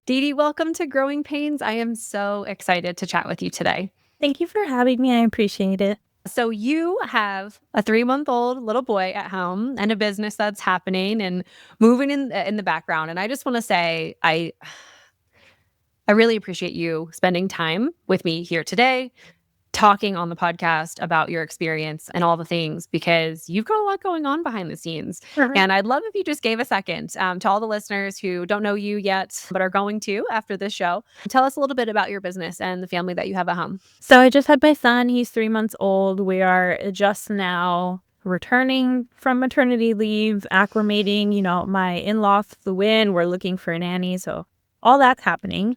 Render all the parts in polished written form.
Didi, welcome to Growing Pains. I am so excited to chat with you today. Thank you for having me. I appreciate it. So, you have a 3-month-old little boy at home and a business that's happening and moving in the background. And I just want to say, I really appreciate you spending time with me here today, talking on the podcast about your experience and all the things because you've got a lot going on behind the scenes. Sure. And I'd love if you just gave a second to all the listeners who don't know you yet, but are going to after this show. Tell us a little bit about your business and the family that you have at home. So I just had my son. He's 3 months old. We are just now returning from maternity leave, acclimating. My in-laws flew in. We're looking for a nanny. So all that's happening.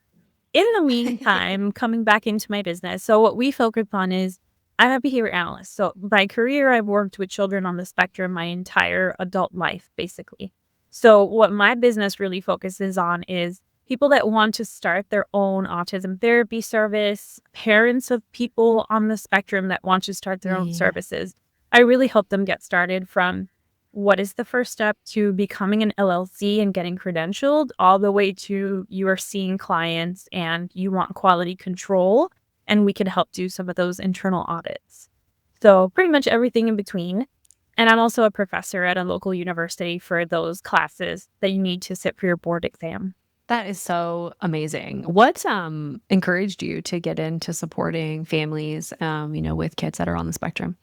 In the meantime, coming back into my business. So what we focus on is I'm a behavior analyst. So by career, I've worked with children on the spectrum my entire adult life, basically. So what my business really focuses on is people that want to start their own autism therapy service, parents of people on the spectrum that want to start their own Yeah. services. I really help them get started from what is the first step to becoming an LLC and getting credentialed, all the way to you are seeing clients and you want quality control, and we can help do some of those internal audits. So pretty much everything in between. And I'm also a professor at a local university for those classes that you need to sit for your board exam. That is so amazing. What encouraged you to get into supporting families, with kids that are on the spectrum?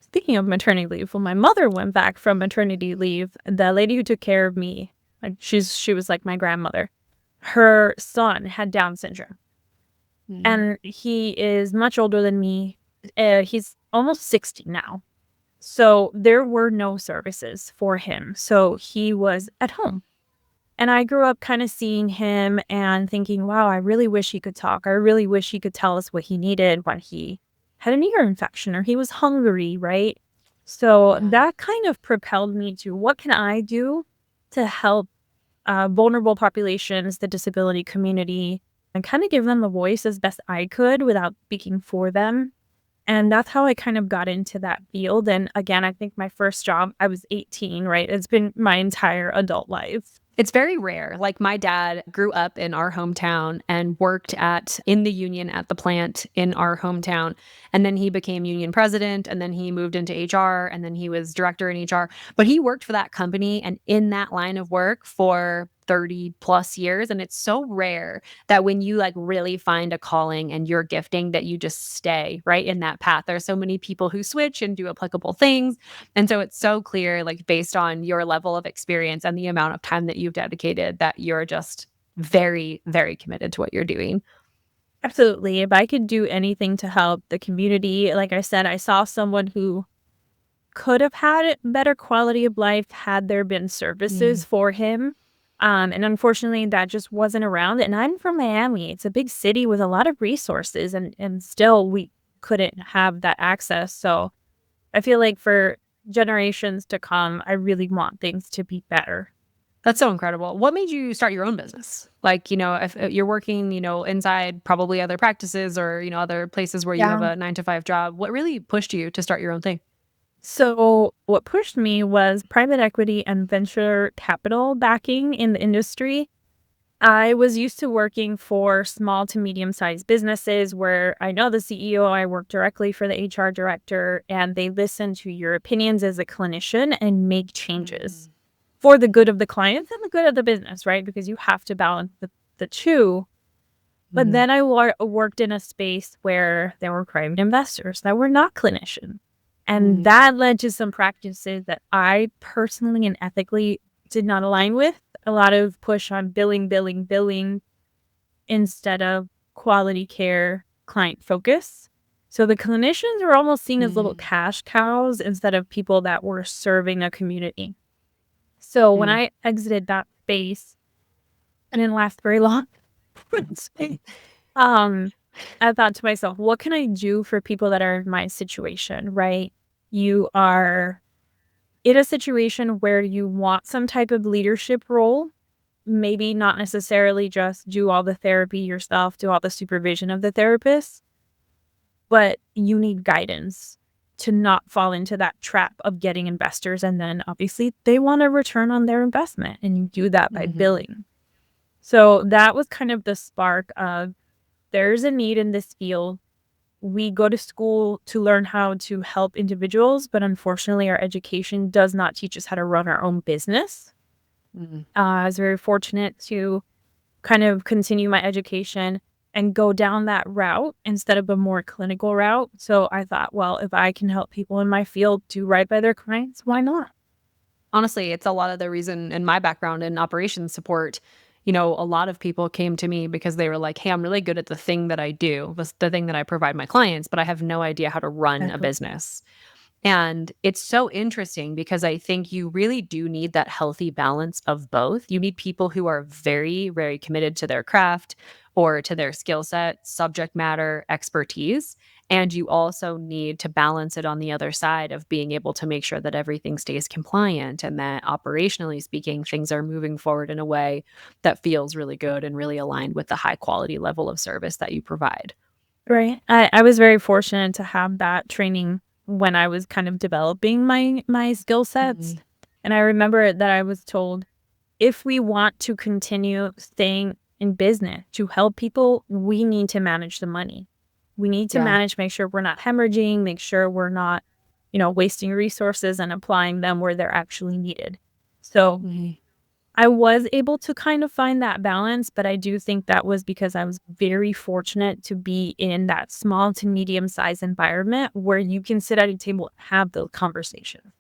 Speaking of maternity leave, when my mother went back from maternity leave, the lady who took care of me, like she was like my grandmother. Her son had Down syndrome, Mm. and he is much older than me. He's almost 60 now. So there were no services for him. So he was at home. And I grew up kind of seeing him and thinking, wow, I really wish he could talk. I really wish he could tell us what he needed when he had an ear infection or he was hungry, right? So Yeah. that kind of propelled me to what can I do to help vulnerable populations, the disability community, and kind of give them a voice as best I could without speaking for them. And that's how I kind of got into that field. And again, I think my first job, I was 18, right? It's been my entire adult life. It's very rare. Like my dad grew up in our hometown and worked in the union at the plant in our hometown. And then he became union president and then he moved into HR and then he was director in HR. But he worked for that company and in that line of work for 30 plus years. And it's so rare that when you like really find a calling and your gifting that you just stay right in that path. There are so many people who switch and do applicable things. And so it's so clear, like based on your level of experience and the amount of time that you've dedicated, that you're just very, very committed to what you're doing. Absolutely. If I could do anything to help the community, like I said, I saw someone who could have had better quality of life had there been Mm. services for him. And unfortunately, that just wasn't around. And I'm from Miami. It's a big city with a lot of resources, and still we couldn't have that access. So I feel like for generations to come, I really want things to be better. That's so incredible. What made you start your own business? Like, if you're working, inside probably other practices or, other places where you have Yeah. a 9 to 5 job, what really pushed you to start your own thing? So what pushed me was private equity and venture capital backing in the industry. I was used to working for small to medium-sized businesses where I know the CEO, I work directly for the HR director, and they listen to your opinions as a clinician and make changes Mm. for the good of the clients and the good of the business, right? Because you have to balance the two. But Mhm. then I worked in a space where there were private investors that were not clinicians. And Mm. that led to some practices that I personally and ethically did not align with. A lot of push on billing, billing, billing instead of quality care, client focus. So the clinicians are almost seen as little Mm. cash cows instead of people that were serving a community. So when Mm. I exited that space, and didn't last very long, um, I thought to myself, what can I do for people that are in my situation, right? You are in a situation where you want some type of leadership role, maybe not necessarily just do all the therapy yourself, do all the supervision of the therapist, but you need guidance to not fall into that trap of getting investors. And then obviously they want a return on their investment, and you do that by Mhm. billing. So that was kind of the spark of there's a need in this field. We go to school to learn how to help individuals, but unfortunately, our education does not teach us how to run our own business. Mhm. I was very fortunate to kind of continue my education and go down that route instead of a more clinical route. So I thought, well, if I can help people in my field do right by their clients, why not? Honestly, it's a lot of the reason in my background in operations support, a lot of people came to me because they were like, "Hey, I'm really good at the thing that I do, the thing that I provide my clients, but I have no idea how to run a Exactly. business." And it's so interesting because I think you really do need that healthy balance of both. You need people who are very, very committed to their craft or to their skill set, subject matter, expertise. And you also need to balance it on the other side of being able to make sure that everything stays compliant and that operationally speaking, things are moving forward in a way that feels really good and really aligned with the high quality level of service that you provide. Right. I was very fortunate to have that training when I was kind of developing my skill sets. Mhm. And I remember that I was told if we want to continue staying in business to help people, we need to manage the money. We need to Yeah. manage, make sure we're not hemorrhaging, make sure we're not, wasting resources and applying them where they're actually needed. So Mhm. I was able to kind of find that balance, but I do think that was because I was very fortunate to be in that small to medium sized environment where you can sit at a table and have the conversation.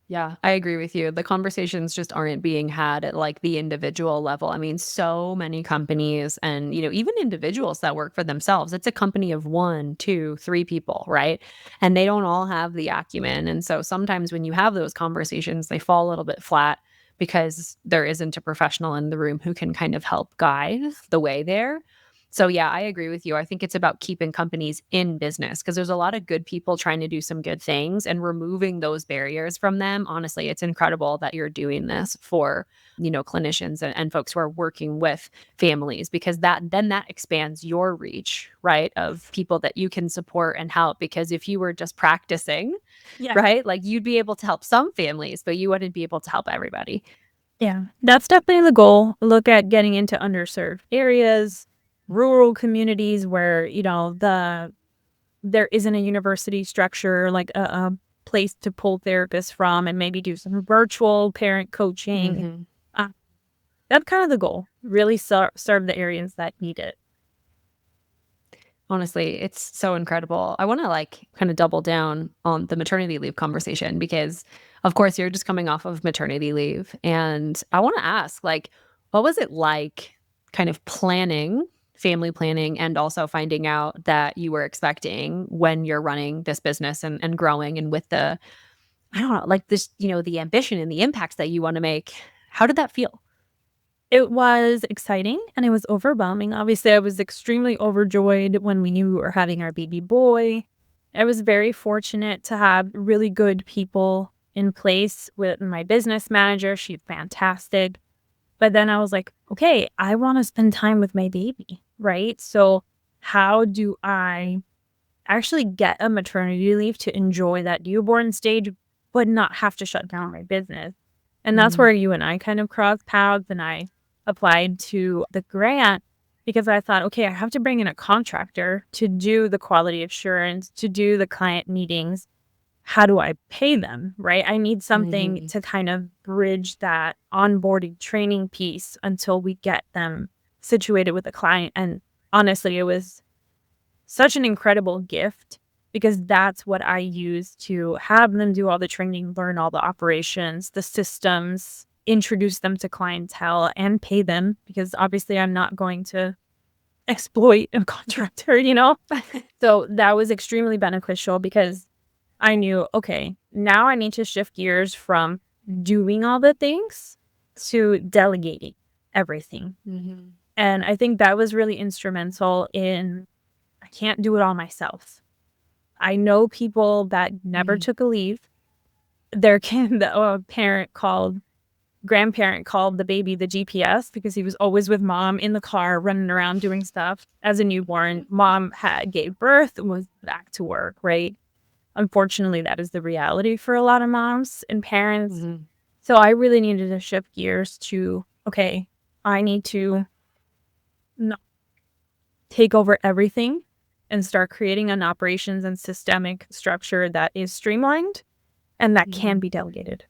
Yeah, I agree with you. The conversations just aren't being had at like the individual level. I mean, so many companies and, even individuals that work for themselves, it's a company of one, two, three people, right? And they don't all have the acumen. And so sometimes when you have those conversations, they fall a little bit flat because there isn't a professional in the room who can kind of help guide the way there. So yeah, I agree with you. I think it's about keeping companies in business because there's a lot of good people trying to do some good things and removing those barriers from them. Honestly, it's incredible that you're doing this for, clinicians and folks who are working with families because that expands your reach, right? Of people that you can support and help because if you were just practicing, Yeah. right? Like you'd be able to help some families, but you wouldn't be able to help everybody. Yeah, that's definitely the goal. Look at getting into underserved areas, rural communities where, there isn't a university structure, like a place to pull therapists from and maybe do some virtual parent coaching. Mhm. Uh, that's kind of the goal. Really serve the areas that need it. Honestly, it's so incredible. I wanna, like, kinda double down on the maternity leave conversation because, of course, you're just coming off of maternity leave, and I wanna ask, like, what was it like kind of family planning, and also finding out that you were expecting when you're running this business and growing and with the I don't know, like, this the ambition and the impacts that you wanna make. How did that feel? It was exciting and it was overwhelming. Obviously, I was extremely overjoyed when we knew we were having our baby boy. I was very fortunate to have really good people in place with my business manager. She's fantastic. But then I was like, okay, I want to spend time with my baby, right? So, how do I actually get a maternity leave to enjoy that newborn stage, but not have to shut down my business? And that's Mhm, where you and I kind of crossed paths. And I applied to the grant because I thought, okay, I have to bring in a contractor to do the quality assurance, to do the client meetings. How do I pay them? Right. I need something mhm, to kind of bridge that onboarding training piece until we get them situated with the client. And honestly, it was such an incredible gift because that's what I use to have them do all the training, learn all the operations, the systems, introduce them to clientele and pay them because obviously I'm not going to exploit a contractor. So that was extremely beneficial because I knew, okay, now I need to shift gears from doing all the things to delegating everything. mhm, And I think that was really instrumental in I can't do it all myself. I know people that never mhm. took a leave. Their kid, the parent called, grandparent called the baby the GPS because he was always with mom in the car, running around doing stuff. As a newborn, mom had gave birth and was back to work, right? Unfortunately, that is the reality for a lot of moms and parents. Mhm. So I really needed to shift gears to, okay, I need to not take over everything and start creating an operations and systemic structure that is streamlined and that can be delegated.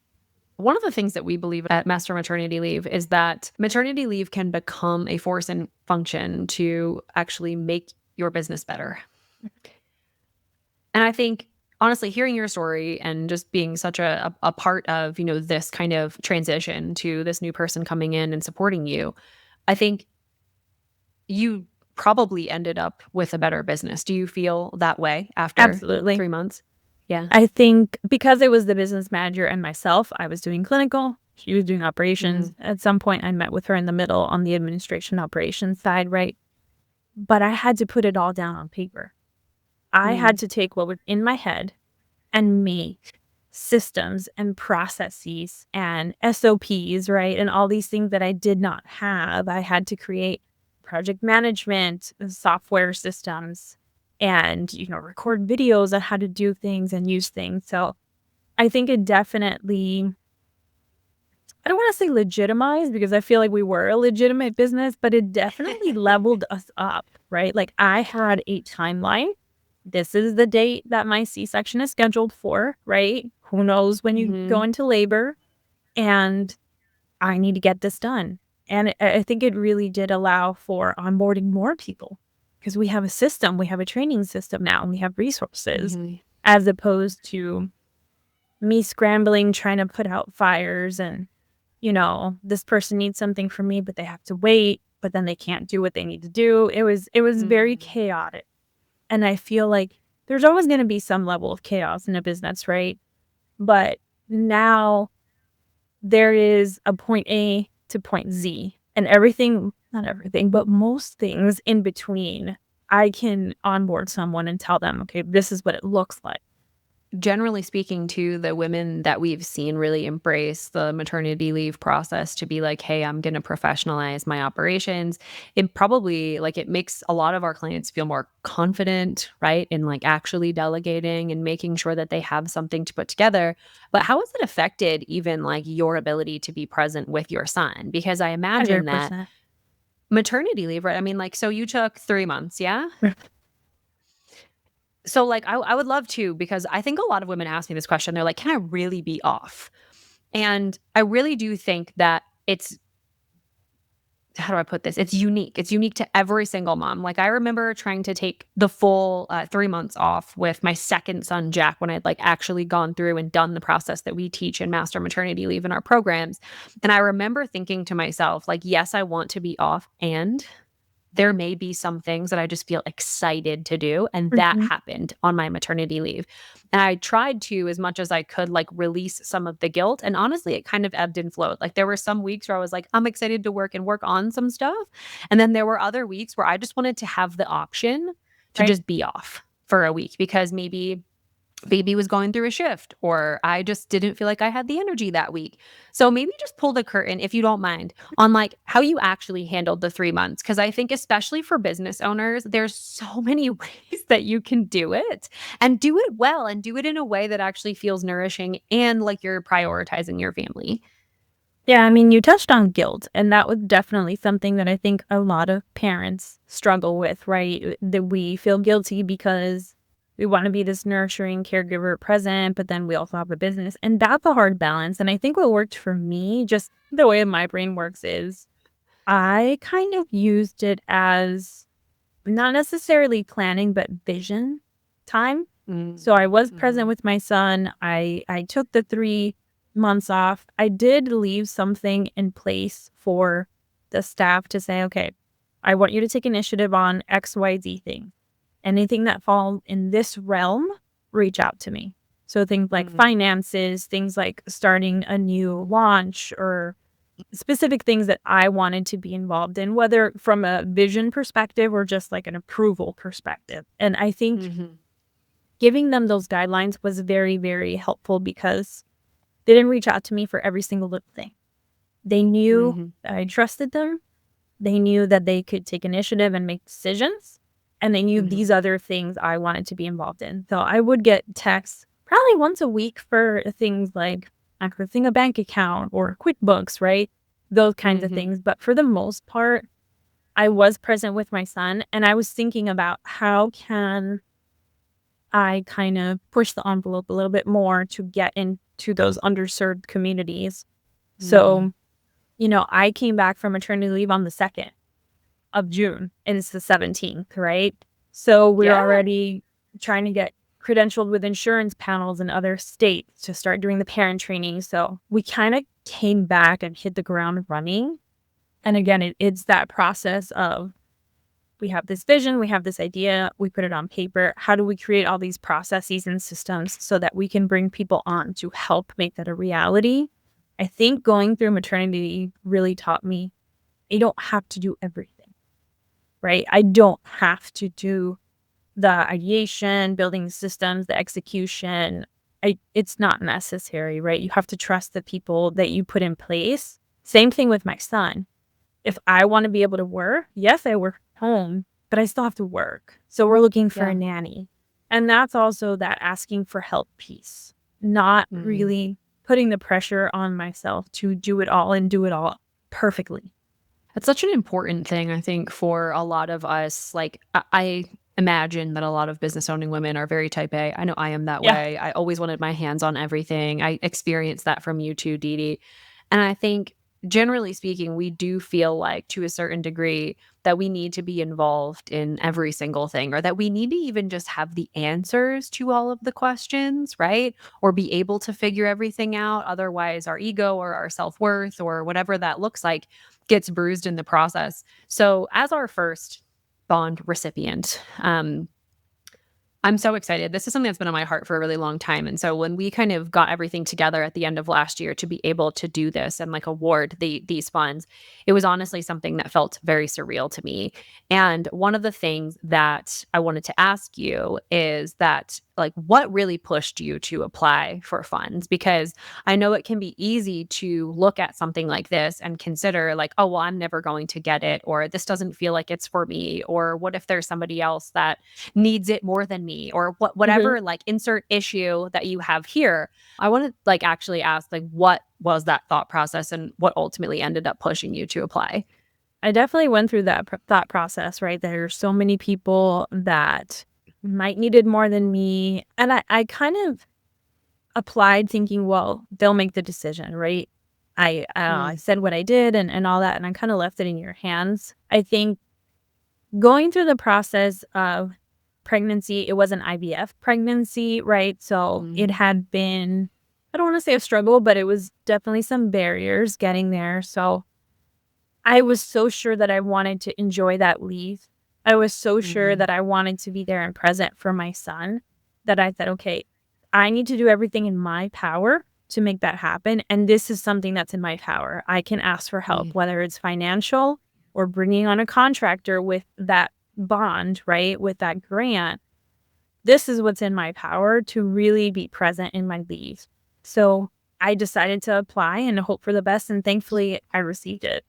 One of the things that we believe at Master Maternity Leave is that maternity leave can become a force and function to actually make your business better. And I think, honestly, hearing your story and just being such a part of, this kind of transition to this new person coming in and supporting you, I think you probably ended up with a better business. Do you feel that way after Absolutely. 3 months? Yeah. I think because it was the business manager and myself, I was doing clinical, she was doing operations. At some point, I met with her in the middle on the administration operations side, right? But I had to put it all down on paper. I had to take what was in my head and make systems and processes and SOPs, right? And all these things that I did not have. I had to create project management, software systems, and, record videos on how to do things and use things. So I think it definitely, I don't want to say legitimized because I feel like we were a legitimate business, but it definitely leveled us up, right? Like I had a timeline. This is the date that my C-section is scheduled for, right? Who knows when you go into labor, and I need to get this done. And I think it really did allow for onboarding more people because we have a system, we have a training system now, and we have resources as opposed to me scrambling, trying to put out fires and, this person needs something from me, but they have to wait, but then they can't do what they need to do. It was very chaotic. And I feel like there's always going to be some level of chaos in a business, right? But now there is a point A to point Z, and everything, not everything, but most things in between, I can onboard someone and tell them, okay, this is what it looks like. Generally speaking, to the women that we've seen really embrace the maternity leave process to be like, hey, I'm going to professionalize my operations. It probably it makes a lot of our clients feel more confident, right? In actually delegating and making sure that they have something to put together. But how has it affected even your ability to be present with your son? Because I imagine that 100%. maternity leave, right? I mean, so you took 3 months, yeah? So, I would love to, because I think a lot of women ask me this question. They're like, "Can I really be off?" And I really do think that it's how do I put this? It's unique. It's unique to every single mom. I remember trying to take the full 3 months off with my second son, Jack, when I'd actually gone through and done the process that we teach in Master Maternity Leave in our programs. And I remember thinking to myself, yes, I want to be off, and there may be some things that I just feel excited to do. And that happened on my maternity leave. And I tried to, as much as I could, release some of the guilt. And honestly, it kind of ebbed and flowed. There were some weeks where I was like, I'm excited to work and work on some stuff. And then there were other weeks where I just wanted to have the option to Right. just be off for a week because maybe baby was going through a shift, or I just didn't feel like I had the energy that week. So maybe just pull the curtain, if you don't mind, on how you actually handled the 3 months. Cause I think especially for business owners, there's so many ways that you can do it and do it well and do it in a way that actually feels nourishing and you're prioritizing your family. Yeah, I mean, you touched on guilt, and that was definitely something that I think a lot of parents struggle with, right? That we feel guilty because we want to be this nurturing caregiver present, but then we also have a business. And that's a hard balance. And I think what worked for me, just the way my brain works, is I kind of used it as not necessarily planning, but vision time. So I was present with my son. I took the 3 months off. I did leave something in place for the staff to say, okay, I want you to take initiative on XYZ thing. Anything that falls in this realm, reach out to me. So things like finances, things like starting a new launch, or specific things that I wanted to be involved in, whether from a vision perspective or just an approval perspective. And I think giving them those guidelines was very, very helpful because they didn't reach out to me for every single little thing. They knew that I trusted them. They knew that they could take initiative and make decisions. And they knew these other things I wanted to be involved in. So I would get texts probably once a week for things like accessing a bank account or QuickBooks, right? those kinds of Mhm. things. But for the most part, I was present with my son, and I was thinking about how can I kind of push the envelope a little bit more to get into those underserved communities. Mm. So, I came back from maternity leave on the 2nd of June, and it's the 17th, right? So we're Yeah. already trying to get credentialed with insurance panels in other states to start doing the parent training. So we kind of came back and hit the ground running. And again, it's that process of we have this vision, we have this idea, we put it on paper. How do we create all these processes and systems so that we can bring people on to help make that a reality? I think going through maternity really taught me you don't have to do everything, right? I don't have to do the ideation, building the systems, the execution. It's not necessary, right? You have to trust the people that you put in place. Same thing with my son. If I want to be able to work, yes, I work at home, but I still have to work. So we're looking for a Yeah. nanny. And that's also that asking for help piece, not Mm. really putting the pressure on myself to do it all and do it all perfectly. It's such an important thing, I think, for a lot of us. Like, I imagine that a lot of business owning women are very type A. I know I am that Yeah. way. I always wanted my hands on everything. I experienced that from you too, Didi. And I think, generally speaking, we do feel like, to a certain degree, that we need to be involved in every single thing, or that we need to even just have the answers to all of the questions, right? Or be able to figure everything out. Otherwise, our ego or our self worth or whatever that looks like gets bruised in the process. So, as our first bond recipient, I'm so excited. This is something that's been on my heart for a really long time. And so when we kind of got everything together at the end of last year to be able to do this and like award these funds, it was honestly something that felt very surreal to me. And one of the things that I wanted to ask you is that, like, what really pushed you to apply for funds? Because I know it can be easy to look at something like this and consider like, oh, well, I'm never going to get it, or this doesn't feel like it's for me, or what if there's somebody else that needs it more than me, or Mhm. whatever, like, insert issue that you have here. I want to like actually ask, like, what was that thought process and what ultimately ended up pushing you to apply? I definitely went through that thought process, right? There are so many people that might need it more than me. And I kind of applied thinking, well, they'll make the decision, right? I Mm, said what I did and all that, and I kind of left it in your hands. I think going through the process of pregnancy, it was an IVF pregnancy, right? So it mm, had been, I don't want to say a struggle, but it was definitely some barriers getting there. So I was so sure that I wanted to enjoy that leave. I was so sure mm, that I wanted to be there and present for my son that I said, okay, I need to do everything in my power to make that happen. And this is something that's in my power. I can ask for help, mm. whether it's financial or bringing on a contractor with that bond, right? With that grant. This is what's in my power to really be present in my leave. So I decided to apply and hope for the best. And thankfully, I received it.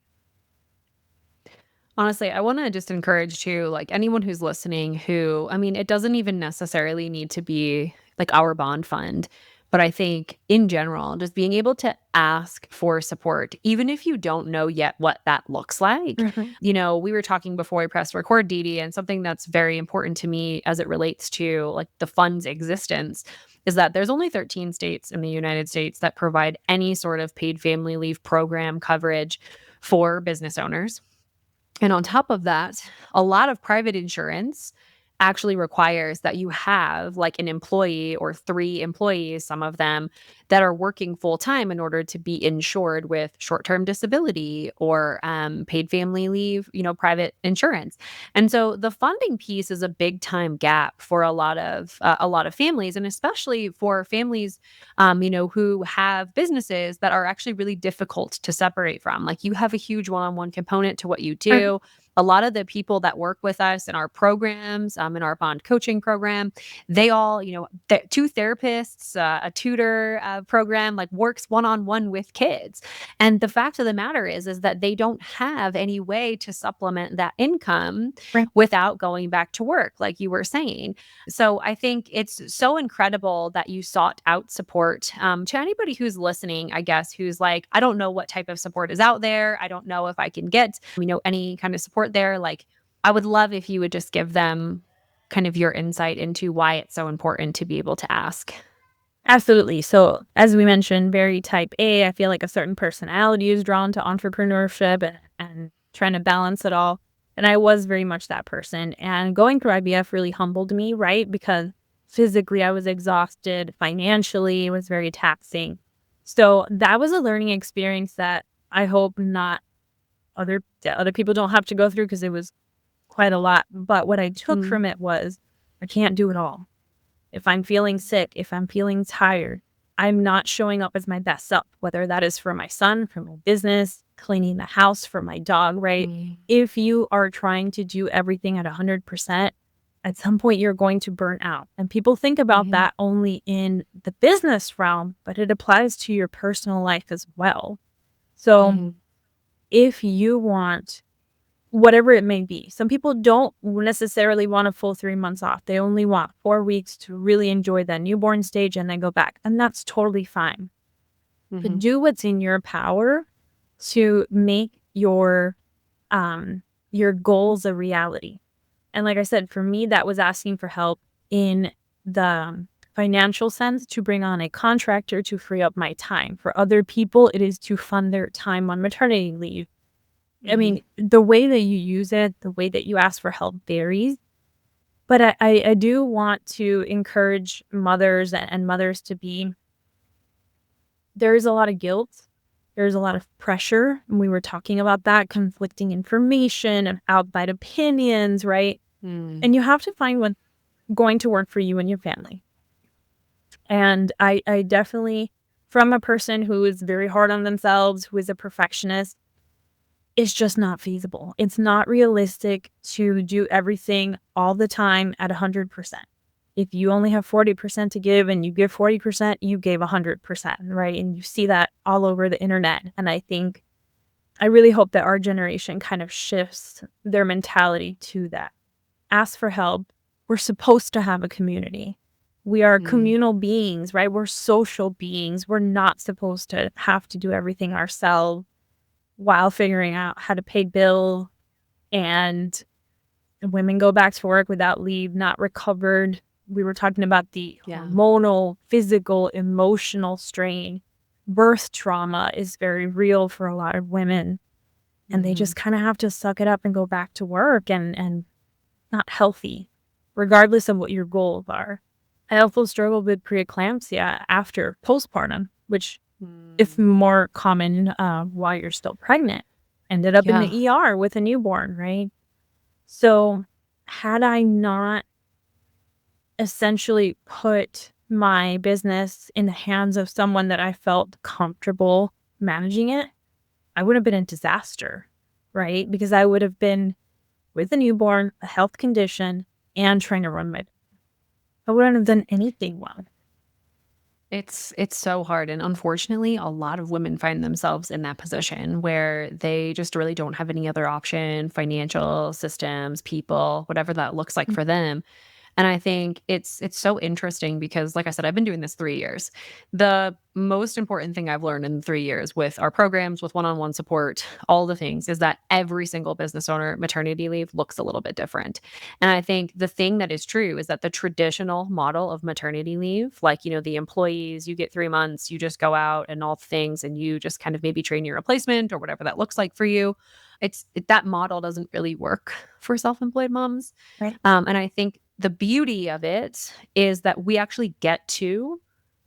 Honestly, I want to just encourage too, like, anyone who's listening who, I mean, it doesn't even necessarily need to be like our bond fund, but I think in general, just being able to ask for support, even if you don't know yet what that looks like. Mhm. We were talking before we pressed record, Didi, and something that's very important to me as it relates to like the fund's existence is that there's only 13 states in the United States that provide any sort of paid family leave program coverage for business owners. And on top of that, a lot of private insurance actually requires that you have like an employee or 3 employees, some of them, that are working full time in order to be insured with short-term disability or paid family leave, private insurance. And so the funding piece is a big time gap for a lot of families, and especially for families who have businesses that are actually really difficult to separate from. Like, you have a huge one-on-one component to what you do. a lot of the people that work with us in our programs, in our bond coaching program, they all, two therapists, a tutor program, like works one-on-one with kids. And the fact of the matter is that they don't have any way to supplement that income Right. without going back to work, like you were saying. So I think it's so incredible that you sought out support. To anybody who's listening, I guess, who's like, I don't know what type of support is out there. I don't know if I can get, any kind of support there. Like, I would love if you would just give them kind of your insight into why it's so important to be able to ask. Absolutely. So, as we mentioned, very type A. I feel like a certain personality is drawn to entrepreneurship and trying to balance it all. And I was very much that person. And going through IVF really humbled me, right? Because physically I was exhausted, financially, it was very taxing. So, that was a learning experience that I hope not other people don't have to go through, because it was quite a lot. But what I took Mm, from it was I can't do it all. If I'm feeling sick, if I'm feeling tired, I'm not showing up as my best self, whether that is for my son, for my business, cleaning the house, for my dog, right? mm, If you are trying to do everything at 100%, at some point you're going to burn out. And people think about mhm, that only in the business realm, but it applies to your personal life as well. So mhm, if you want whatever it may be. Some people don't necessarily want a full 3 months off. They only want 4 weeks to really enjoy that newborn stage and then go back. And that's totally fine. But mhm, do what's in your power to make your goals a reality. And like I said, for me, that was asking for help in the financial sense, to bring on a contractor to free up my time. For other people, it is to fund their time on maternity leave. I mhm, mean, the way that you use it, the way that you ask for help varies, but I do want to encourage mothers and mothers to be there is a lot of guilt, there's a lot of pressure, and we were talking about that, conflicting information and outside opinions, right? mm. And you have to find what's going to work for you and your family. And I definitely, from a person who is very hard on themselves, who is a perfectionist, it's just not feasible. It's not realistic to do everything all the time at 100%. If you only have 40% to give and you give 40%, you gave 100%, right? And you see that all over the internet. And I really hope that our generation kind of shifts their mentality to that. Ask for help. We're supposed to have a community. We are Mm, communal beings, right? We're social beings. We're not supposed to have to do everything ourselves while figuring out how to pay bill, and women go back to work without leave, not recovered. We were talking about the yeah. hormonal, physical, emotional strain. Birth trauma is very real for a lot of women, and they Mhm, just kind of have to suck it up and go back to work, and not healthy, regardless of what your goals are. I also struggled with preeclampsia after postpartum, which is mm. more common while you're still pregnant. Ended up in Yeah. the ER with a newborn, right? So, had I not essentially put my business in the hands of someone that I felt comfortable managing it, I would have been a disaster, right? Because I would have been with a newborn, a health condition, and trying to run my I wouldn't have done anything well. It's so hard, and unfortunately, a lot of women find themselves in that position where they just really don't have any other option, financial systems, people, whatever that looks like Mm. for them. And I think it's so interesting because like I said, I've been doing this 3 years. The most important thing I've learned in 3 years with our programs, with one-on-one support, all the things is that every single business owner maternity leave looks a little bit different. And I think the thing that is true is that the traditional model of maternity leave, like, the employees, you get 3 months, you just go out and all the things and you just kind of maybe train your replacement or whatever that looks like for you. That model doesn't really work for self-employed moms. Right. And I think the beauty of it is that we actually get to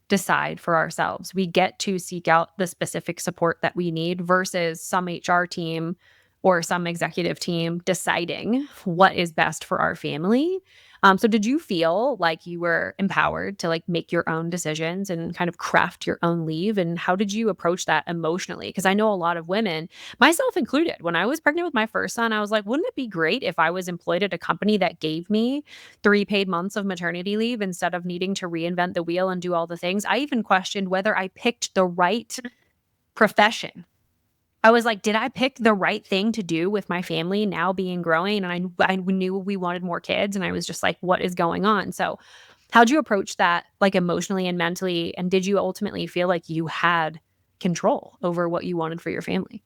decide for ourselves. We get to seek out the specific support that we need versus some HR team or some executive team deciding what is best for our family. So did you feel like you were empowered to like make your own decisions and kind of craft your own leave? And how did you approach that emotionally? Because I know a lot of women, myself included, when I was pregnant with my first son, I was like, wouldn't it be great if I was employed at a company that gave me 3 paid months of maternity leave instead of needing to reinvent the wheel and do all the things? I even questioned whether I picked the right profession. I was like, did I pick the right thing to do with my family now being growing? And I knew we wanted more kids. And I was just like, what is going on? So, how'd you approach that, like emotionally and mentally? And did you ultimately feel like you had control over what you wanted for your family?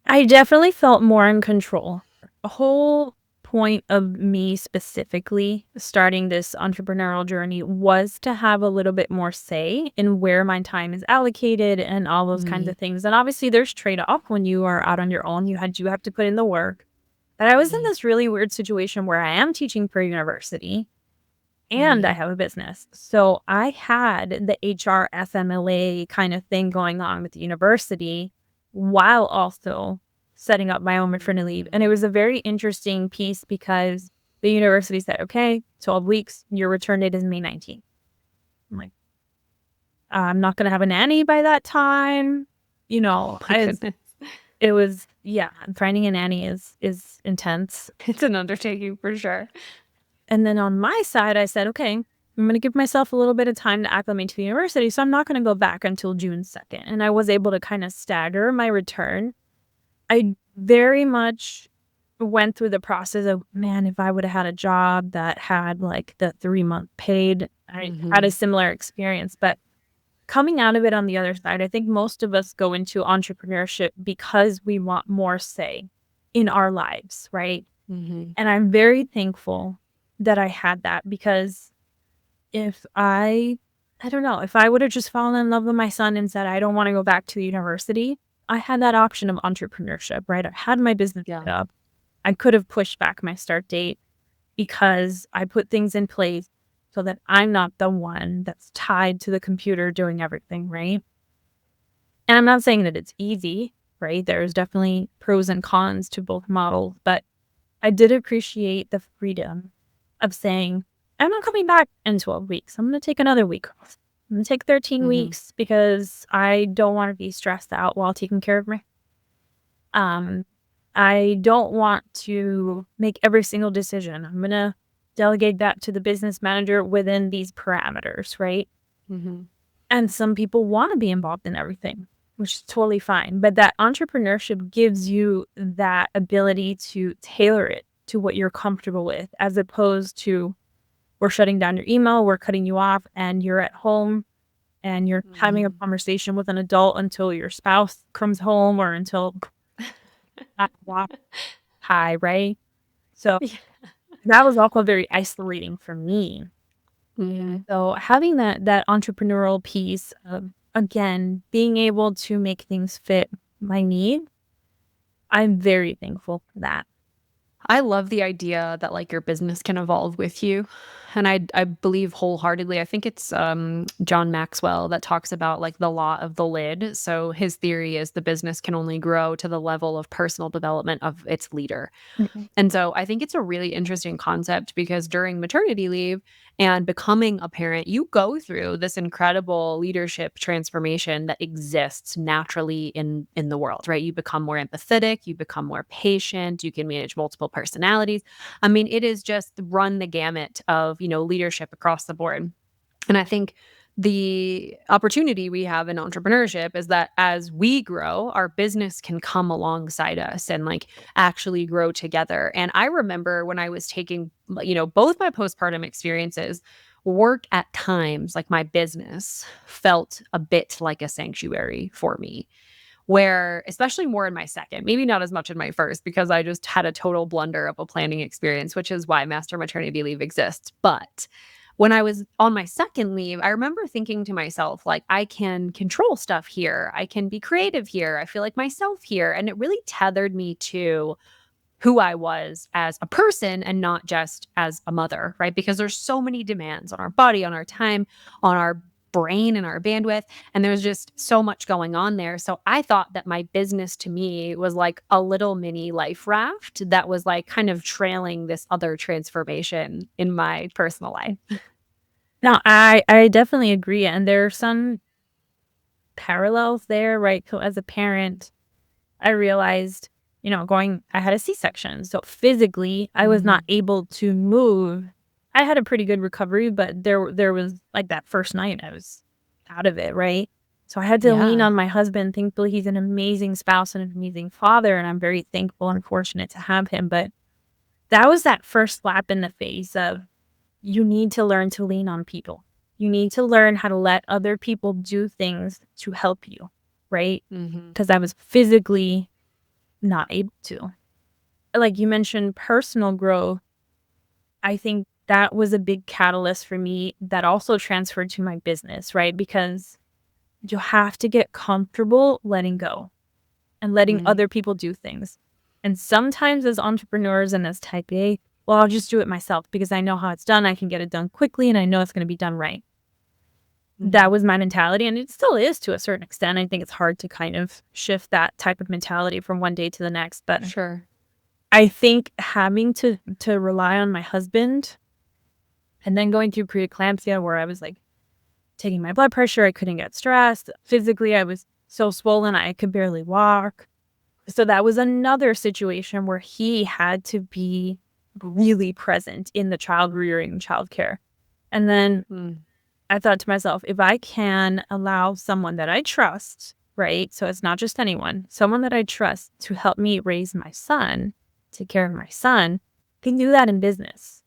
I definitely felt more in control. The whole point of me specifically starting this entrepreneurial journey was to have a little bit more say in where my time is allocated and all those kinds Mhm. of things. And obviously there's trade-off when you are out on your own. You have to put in the work. But I was in Mhm. this really weird situation where I am teaching for university and I Mhm. have a business. So I had the HR FMLA kind of thing going on with the university while also setting up my own maternity leave. And it was a very interesting piece because the university said, okay, 12 weeks, your return date is May 19th. I'm like, I'm not going to have a nanny by that time. You Oh know, my goodness. it was, yeah, finding a nanny is intense. It's an undertaking for sure. And then on my side, I said, okay, I'm going to give myself a little bit of time to acclimate to the university. So I'm not going to go back until June 2nd. And I was able to kind of stagger my return. I very much went through the process of, man, if I would have had a job that had like the 3-month paid, I had a Mhm. similar experience. But coming out of it on the other side, I think most of us go into entrepreneurship because we want more say in our lives, right? Mhm. And I'm very thankful that I had that because if I don't know, if I would have just fallen in love with my son and said, I don't want to go back to the university, I had that option of entrepreneurship, right? I had my business Yeah. set up. I could have pushed back my start date because I put things in place so that I'm not the one that's tied to the computer doing everything, right? And I'm not saying that it's easy, right? There's definitely pros and cons to both models, but I did appreciate the freedom of saying, I'm not coming back in 12 weeks. I'm going to take another week off. I'm going to take 13 Mhm. weeks because I don't want to be stressed out while taking care of my. Um, I don't want to make every single decision. I'm going to delegate that to the business manager within these parameters, right? Mhm. And some people want to be involved in everything, which is totally fine. But that entrepreneurship gives you that ability to tailor it to what you're comfortable with, as opposed to we're shutting down your email, we're cutting you off, and you're at home and you're having a Mhm. conversation with an adult until your spouse comes home or until that walk high, right? So Yeah. that was also very isolating for me. Mhm. So having that entrepreneurial piece of, again, being able to make things fit my need, I'm very thankful for that. I love the idea that, like, your business can evolve with you, and I believe wholeheartedly. I think it's, John Maxwell that talks about, like, the law of the lid. So his theory is the business can only grow to the level of personal development of its leader. Mhm. And so I think it's a really interesting concept because during maternity leave and becoming a parent, you go through this incredible leadership transformation that exists naturally in the world, right? You become more empathetic, you become more patient, you can manage multiple personalities. I mean, it is just run the gamut of, leadership across the board. And I think the opportunity we have in entrepreneurship is that as we grow, our business can come alongside us and like actually grow together. And I remember when I was taking, both my postpartum experiences, work at times, like my business felt a bit like a sanctuary for me where especially more in my second, maybe not as much in my first because I just had a total blunder of a planning experience, which is why master maternity leave exists. But when I was on my second leave, I remember thinking to myself, like, I can control stuff here. I can be creative here. I feel like myself here. And it really tethered me to who I was as a person and not just as a mother, right? Because there's so many demands on our body, on our time, on our brain and our bandwidth. And there's just so much going on there. So I thought that my business to me was like a little mini life raft that was like kind of trailing this other transformation in my personal life. Now, I definitely agree, and there are some parallels there, right? So as a parent, I realized, I had a C-section. So physically, I was not able to move. I had a pretty good recovery, but there was like that first night I was out of it, right? So I had to lean Yeah. on my husband. Thankfully, he's an amazing spouse and an amazing father, and I'm very thankful and fortunate to have him. But that was that first slap in the face of, you need to learn to lean on people. You need to learn how to let other people do things to help you, right? Hmm. Because I was physically not able to. Like you mentioned, personal growth, I think that was a big catalyst for me that also transferred to my business, right? Because you have to get comfortable letting go and letting Hmm. other people do things. And sometimes as entrepreneurs and as type A, well, I'll just do it myself because I know how it's done. I can get it done quickly and I know it's going to be done right. That Hmm. was my mentality, and it still is to a certain extent. I think it's hard to kind of shift that type of mentality from one day to the next, but Sure. I think having to rely on my husband and then going through preeclampsia where I was like taking my blood pressure, I couldn't get stressed. Physically, I was so swollen I could barely walk. So that was another situation where he had to be really present in the child rearing, childcare. And then Mm. I thought to myself, if I can allow someone that I trust, right? So it's not just anyone, someone that I trust to help me raise my son, take care of my son, can do that in business.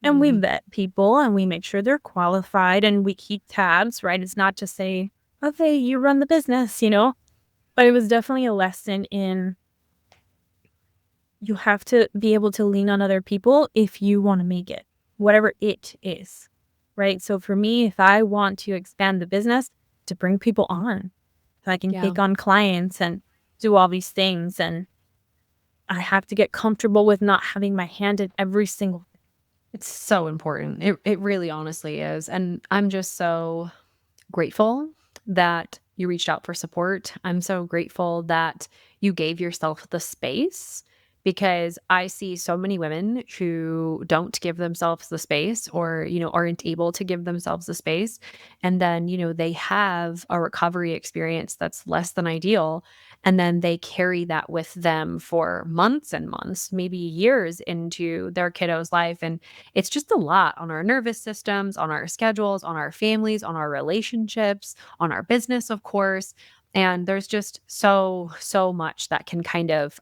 And we Mhm. vet people and we make sure they're qualified and we keep tabs, right? It's not just say, okay, you run the business. But it was definitely a lesson in, you have to be able to lean on other people if you want to make it, whatever it is, right? So for me, if I want to expand the business, to bring people on, so I can Yeah. take on clients and do all these things. And I have to get comfortable with not having my hand in every single. It's so important. It really honestly is. And I'm just so grateful that you reached out for support. I'm so grateful that you gave yourself the space because I see so many women who don't give themselves the space or, aren't able to give themselves the space. And then, they have a recovery experience that's less than ideal. And then they carry that with them for months and months, maybe years into their kiddo's life. And it's just a lot on our nervous systems, on our schedules, on our families, on our relationships, on our business, of course. And there's just so much that can kind of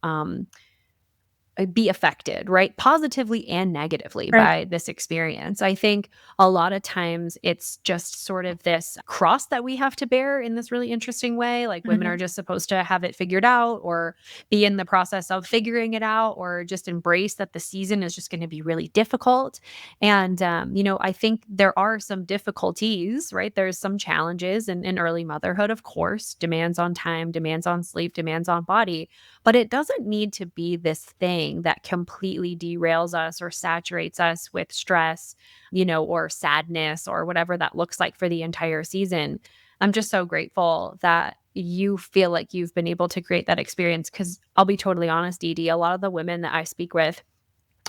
be affected, right? Positively and negatively Right. by this experience. I think a lot of times it's just sort of this cross that we have to bear in this really interesting way. Like women are Mhm. just supposed to have it figured out or be in the process of figuring it out or just embrace that the season is just going to be really difficult. And, I think there are some difficulties, right? There's some challenges in early motherhood, of course, demands on time, demands on sleep, demands on body. But it doesn't need to be this thing that completely derails us or saturates us with stress, or sadness or whatever that looks like for the entire season. I'm just so grateful that you feel like you've been able to create that experience. Cause I'll be totally honest, Didi, a lot of the women that I speak with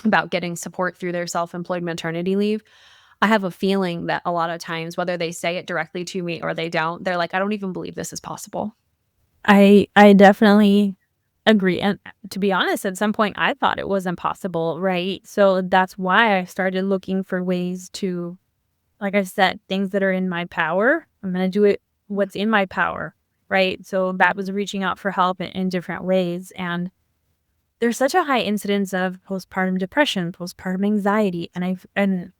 about getting support through their self employed maternity leave, I have a feeling that a lot of times, whether they say it directly to me or they don't, they're like, I don't even believe this is possible. I definitely agree. And to be honest, at some point I thought it was impossible, right? So that's why I started looking for ways to, like I said, things that are in my power. I'm going to do it what's in my power, right? So that was Mhm. reaching out for help in different ways. And there's such a high incidence of postpartum depression, postpartum anxiety. And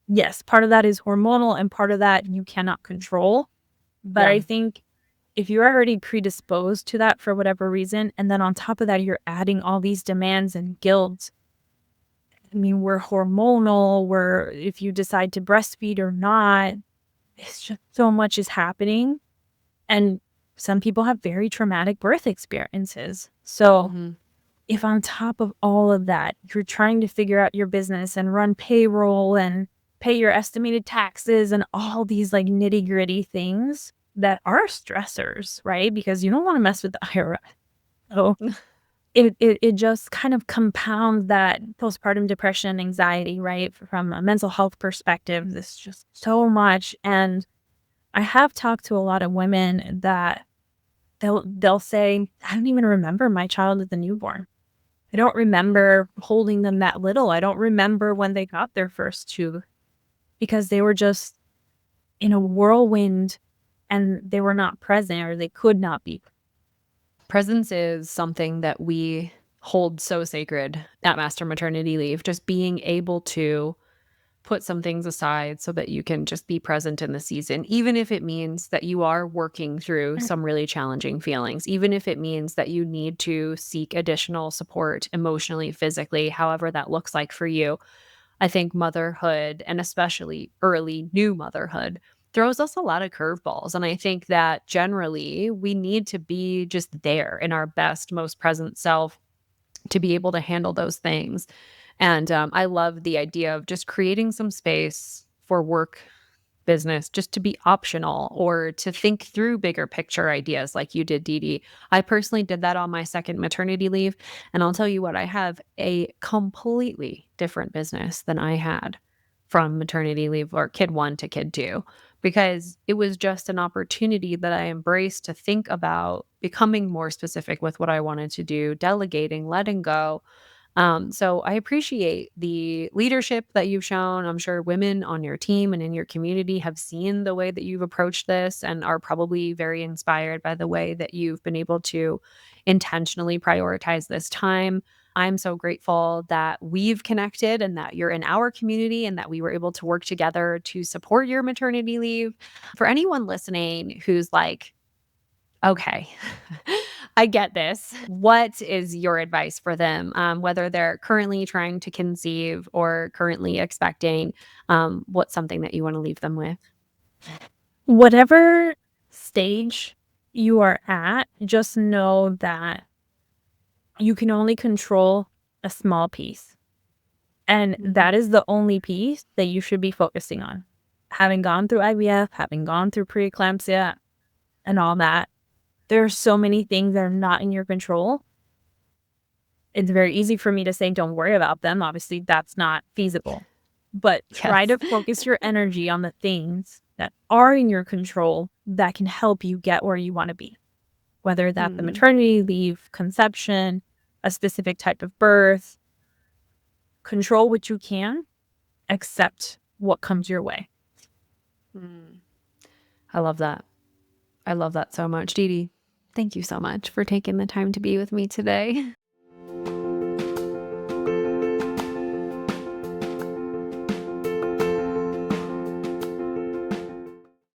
yes, part of that is hormonal and part of that you cannot control. But Yeah. I think if you're already predisposed to that for whatever reason, and then on top of that, you're adding all these demands and guilt. I mean, we're hormonal, we're if you decide to breastfeed or not, it's just so much is happening. And some people have very traumatic birth experiences. So Mhm. if on top of all of that, you're trying to figure out your business and run payroll and pay your estimated taxes and all these like nitty-gritty things that are stressors, right? Because you don't want to mess with the IRS. So it just kind of compounds that postpartum depression, anxiety, right? From a mental health perspective, there's just so much. And I have talked to a lot of women that they'll say, "I don't even remember my child as a newborn. I don't remember holding them that little. I don't remember when they got their first tooth because they were just in a whirlwind and they were not present or they could not be." Presence is something that we hold so sacred at Master Maternity Leave, just being able to put some things aside so that you can just be present in the season, even if it means that you are working through some really challenging feelings, even if it means that you need to seek additional support emotionally, physically, however that looks like for you. I think motherhood, and especially early new motherhood, throws us a lot of curveballs. And I think that generally we need to be just there in our best, most present self to be able to handle those things. And I love the idea of just creating some space for work, business, just to be optional or to think through bigger picture ideas like you did, Didi. I personally did that on my second maternity leave. And I'll tell you what, I have a completely different business than I had from maternity leave or kid one to kid two, because it was just an opportunity that I embraced to think about becoming more specific with what I wanted to do, delegating, letting go. So I appreciate the leadership that you've shown. I'm sure women on your team and in your community have seen the way that you've approached this and are probably very inspired by the way that you've been able to intentionally prioritize this time. I'm so grateful that we've connected and that you're in our community and that we were able to work together to support your maternity leave. For anyone listening who's like, okay, I get this. What is your advice for them, whether they're currently trying to conceive or currently expecting? What's something that you want to leave them with? Whatever stage you are at, just know that you can only control a small piece. And Mhm. that is the only piece that you should be focusing on. Having gone through IVF, having gone through preeclampsia and all that, there are so many things that are not in your control. It's very easy for me to say, don't worry about them. Obviously, that's not feasible. But try Yes. to focus your energy on the things that are in your control that can help you get where you want to be, whether that's the Mm, maternity leave, conception, a specific type of birth. Control what you can, accept what comes your way. mm. I love that. I love that so much. Didi, thank you so much for taking the time to be with me today.